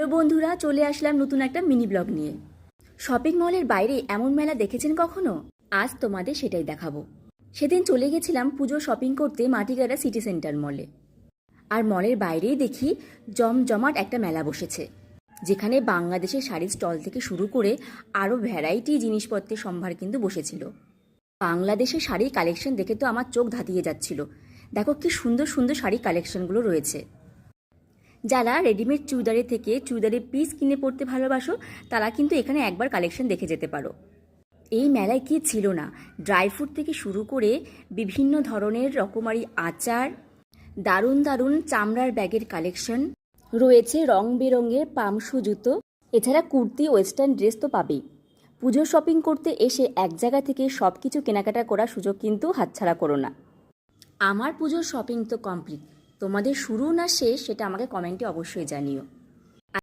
তো বন্ধুরা, চলে আসলাম নতুন একটা মিনি ব্লগ নিয়ে। শপিং মলের বাইরে এমন মেলা দেখেছেন কখনো? আজ তোমাদের সেটাই দেখাবো। সেদিন চলে গেছিলাম পুজো শপিং করতে মাটিগাড়া সিটি সেন্টার মলে। আর মলের বাইরেই দেখি জমজমাট একটা মেলা বসেছে, যেখানে বাংলাদেশের শাড়ির স্টল থেকে শুরু করে আরও ভ্যারাইটি জিনিসপত্রের সম্ভার কিন্তু বসেছিল। বাংলাদেশের শাড়ির কালেকশন দেখে তো আমার চোখ ধাঁধিয়ে যাচ্ছিল। দেখো কি সুন্দর সুন্দর শাড়ির কালেকশনগুলো রয়েছে। যারা রেডিমেড চুড়িদারের থেকে চুড়িদারের পিস কিনে পরতে ভালোবাসো, তারা কিন্তু এখানে একবার কালেকশন দেখে যেতে পারো। এই মেলায় কি ছিল না! ড্রাই ফ্রুট থেকে শুরু করে বিভিন্ন ধরনের রকমারি আচার, দারুণ দারুণ চামড়ার ব্যাগের কালেকশন রয়েছে, রং বেরঙের পামশু জুতো, এছাড়া কুর্তি, ওয়েস্টার্ন ড্রেস তো পাবেই। পুজো শপিং করতে এসে এক জায়গা থেকে সব কিছু কেনাকাটা করার সুযোগ কিন্তু হাতছাড়া করো না। আমার পুজোর শপিং তো কমপ্লিট। তোমাদের শুরু না শেষ সেটা আমাকে কমেন্টে অবশ্যই জানিও।